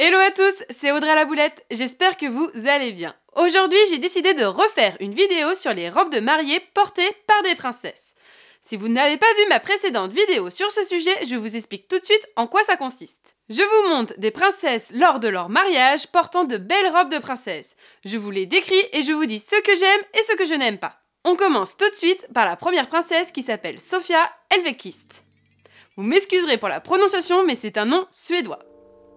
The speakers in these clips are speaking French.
Hello à tous, c'est Audrey la Boulette, j'espère que vous allez bien. Aujourd'hui, j'ai décidé de refaire une vidéo sur les robes de mariée portées par des princesses. Si vous n'avez pas vu ma précédente vidéo sur ce sujet, je vous explique tout de suite en quoi ça consiste. Je vous montre des princesses lors de leur mariage portant de belles robes de princesse. Je vous les décris et je vous dis ce que j'aime et ce que je n'aime pas. On commence tout de suite par la première princesse qui s'appelle Sofia Elvekist. Vous m'excuserez pour la prononciation, mais c'est un nom suédois.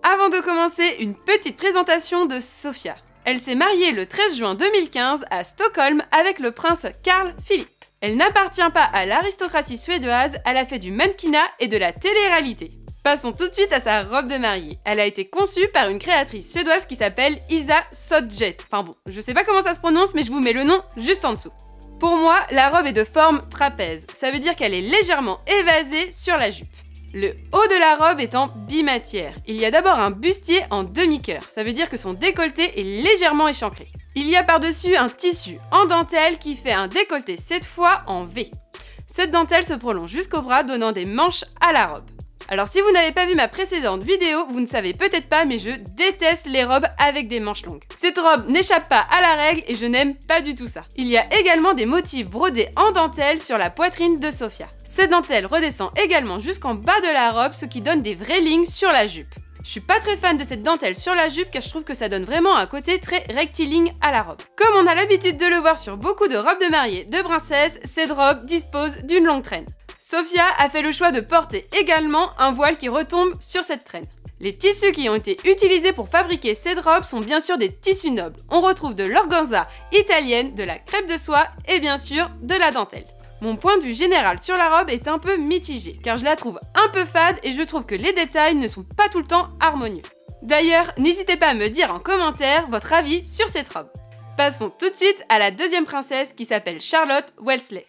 Avant de commencer, une petite présentation de Sofia. Elle s'est mariée le 13 juin 2015 à Stockholm avec le prince Carl Philipp. Elle n'appartient pas à l'aristocratie suédoise, elle a fait du mannequinat et de la télé-réalité. Passons tout de suite à sa robe de mariée. Elle a été conçue par une créatrice suédoise qui s'appelle Isa Sodjet. Enfin bon, je sais pas comment ça se prononce, mais je vous mets le nom juste en dessous. Pour moi, la robe est de forme trapèze. Ça veut dire qu'elle est légèrement évasée sur la jupe. Le haut de la robe est en bimatière. Il y a d'abord un bustier en demi-cœur. Ça veut dire que son décolleté est légèrement échancré. Il y a par-dessus un tissu en dentelle qui fait un décolleté cette fois en V. Cette dentelle se prolonge jusqu'au bras, donnant des manches à la robe. Alors si vous n'avez pas vu ma précédente vidéo, vous ne savez peut-être pas, mais je déteste les robes avec des manches longues. Cette robe n'échappe pas à la règle et je n'aime pas du tout ça. Il y a également des motifs brodés en dentelle sur la poitrine de Sofia. Cette dentelle redescend également jusqu'en bas de la robe, ce qui donne des vraies lignes sur la jupe. Je suis pas très fan de cette dentelle sur la jupe car je trouve que ça donne vraiment un côté très rectiligne à la robe. Comme on a l'habitude de le voir sur beaucoup de robes de mariée de princesse, cette robe dispose d'une longue traîne. Sofia a fait le choix de porter également un voile qui retombe sur cette traîne. Les tissus qui ont été utilisés pour fabriquer cette robe sont bien sûr des tissus nobles. On retrouve de l'organza italienne, de la crêpe de soie et bien sûr de la dentelle. Mon point de vue général sur la robe est un peu mitigé, car je la trouve un peu fade et je trouve que les détails ne sont pas tout le temps harmonieux. D'ailleurs, n'hésitez pas à me dire en commentaire votre avis sur cette robe. Passons tout de suite à la deuxième princesse qui s'appelle Charlotte Wellesley.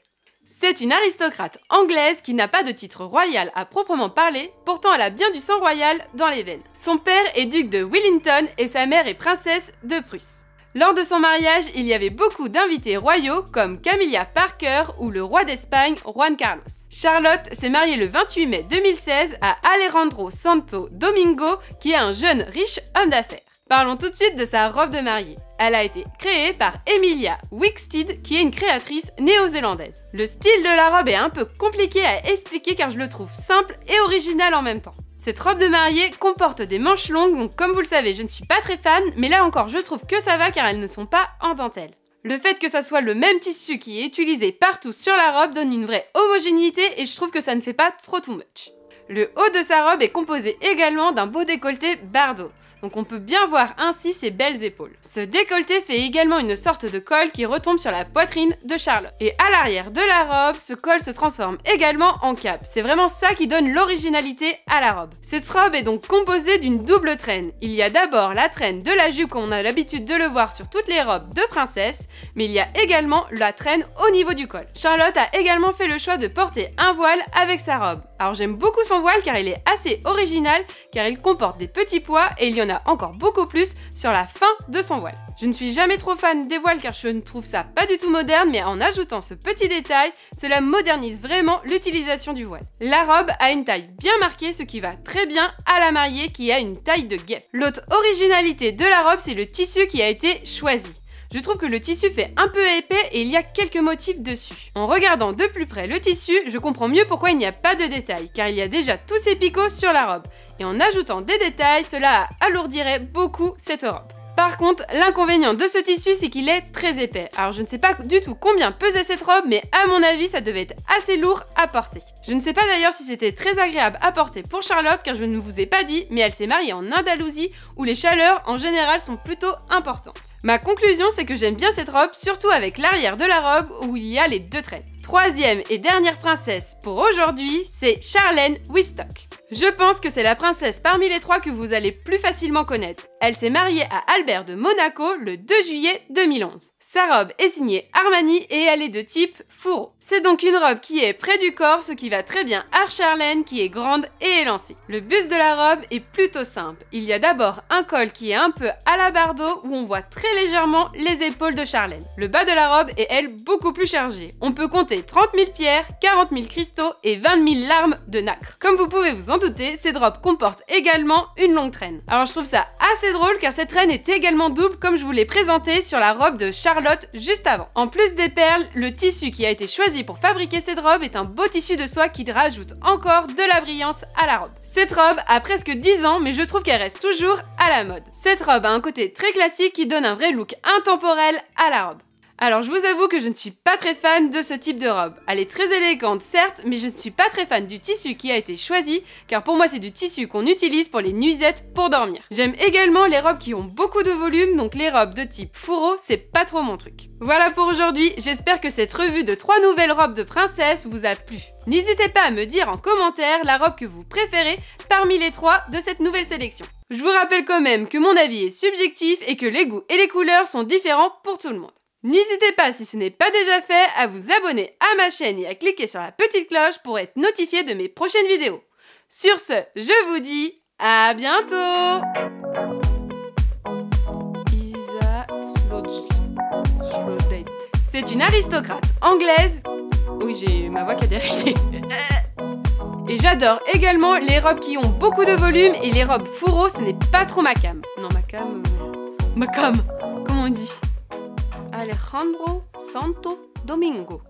C'est une aristocrate anglaise qui n'a pas de titre royal à proprement parler, pourtant elle a bien du sang royal dans les veines. Son père est duc de Wellington et sa mère est princesse de Prusse. Lors de son mariage, il y avait beaucoup d'invités royaux comme Camilla Parker ou le roi d'Espagne, Juan Carlos. Charlotte s'est mariée le 28 mai 2016 à Alejandro Santo Domingo, qui est un jeune riche homme d'affaires. Parlons tout de suite de sa robe de mariée. Elle a été créée par Emilia Wicksteed, qui est une créatrice néo-zélandaise. Le style de la robe est un peu compliqué à expliquer car je le trouve simple et original en même temps. Cette robe de mariée comporte des manches longues, donc comme vous le savez, je ne suis pas très fan, mais là encore je trouve que ça va car elles ne sont pas en dentelle. Le fait que ça soit le même tissu qui est utilisé partout sur la robe donne une vraie homogénéité et je trouve que ça ne fait pas trop too much. Le haut de sa robe est composé également d'un beau décolleté bardeau. Donc on peut bien voir ainsi ses belles épaules. Ce décolleté fait également une sorte de col qui retombe sur la poitrine de Charlotte. Et à l'arrière de la robe, ce col se transforme également en cape. C'est vraiment ça qui donne l'originalité à la robe. Cette robe est donc composée d'une double traîne. Il y a d'abord la traîne de la jupe comme on a l'habitude de le voir sur toutes les robes de princesse, mais il y a également la traîne au niveau du col. Charlotte a également fait le choix de porter un voile avec sa robe. Alors j'aime beaucoup son voile car il est assez original, car il comporte des petits pois et il y en a encore beaucoup plus sur la fin de son voile. Je ne suis jamais trop fan des voiles car je ne trouve ça pas du tout moderne, mais en ajoutant ce petit détail, cela modernise vraiment l'utilisation du voile. La robe a une taille bien marquée, ce qui va très bien à la mariée qui a une taille de guêpe. L'autre originalité de la robe, c'est le tissu qui a été choisi. Je trouve que le tissu fait un peu épais et il y a quelques motifs dessus. En regardant de plus près le tissu, je comprends mieux pourquoi il n'y a pas de détails, car il y a déjà tous ces picots sur la robe. Et en ajoutant des détails, cela alourdirait beaucoup cette robe. Par contre, l'inconvénient de ce tissu, c'est qu'il est très épais. Alors je ne sais pas du tout combien pesait cette robe, mais à mon avis, ça devait être assez lourd à porter. Je ne sais pas d'ailleurs si c'était très agréable à porter pour Charlotte, car je ne vous ai pas dit, mais elle s'est mariée en Andalousie, où les chaleurs en général sont plutôt importantes. Ma conclusion, c'est que j'aime bien cette robe, surtout avec l'arrière de la robe, où il y a les deux traînes. Troisième et dernière princesse pour aujourd'hui, c'est Charlène Wistock. Je pense que c'est la princesse parmi les trois que vous allez plus facilement connaître. Elle s'est mariée à Albert de Monaco le 2 juillet 2011. Sa robe est signée Armani et elle est de type fourreau. C'est donc une robe qui est près du corps, ce qui va très bien à Charlène qui est grande et élancée. Le buste de la robe est plutôt simple. Il y a d'abord un col qui est un peu à la Bardot où on voit très légèrement les épaules de Charlène. Le bas de la robe est elle beaucoup plus chargé. On peut compter 30 000 pierres, 40 000 cristaux et 20 000 larmes de nacre. Comme vous pouvez vous en doutez, cette robe comporte également une longue traîne. Alors je trouve ça assez drôle car cette traîne est également double comme je vous l'ai présenté sur la robe de Charlotte juste avant. En plus des perles, le tissu qui a été choisi pour fabriquer cette robe est un beau tissu de soie qui rajoute encore de la brillance à la robe. Cette robe a presque 10 ans, mais je trouve qu'elle reste toujours à la mode. Cette robe a un côté très classique qui donne un vrai look intemporel à la robe. Alors je vous avoue que je ne suis pas très fan de ce type de robe. Elle est très élégante certes, mais je ne suis pas très fan du tissu qui a été choisi, car pour moi c'est du tissu qu'on utilise pour les nuisettes pour dormir. J'aime également les robes qui ont beaucoup de volume, donc les robes de type fourreau, c'est pas trop mon truc. Voilà pour aujourd'hui, j'espère que cette revue de 3 nouvelles robes de princesse vous a plu. N'hésitez pas à me dire en commentaire la robe que vous préférez parmi les 3 de cette nouvelle sélection. Je vous rappelle quand même que mon avis est subjectif et que les goûts et les couleurs sont différents pour tout le monde. N'hésitez pas, si ce n'est pas déjà fait, à vous abonner à ma chaîne et à cliquer sur la petite cloche pour être notifié de mes prochaines vidéos. Sur ce, je vous dis à bientôt. Isa Slodate. C'est une aristocrate anglaise. Oui, j'ai ma voix qui a dérayé. Et j'adore également les robes qui ont beaucoup de volume et les robes fourreau, ce n'est pas trop ma cam. Non, ma cam, comment on dit? Alejandro Santo Domingo.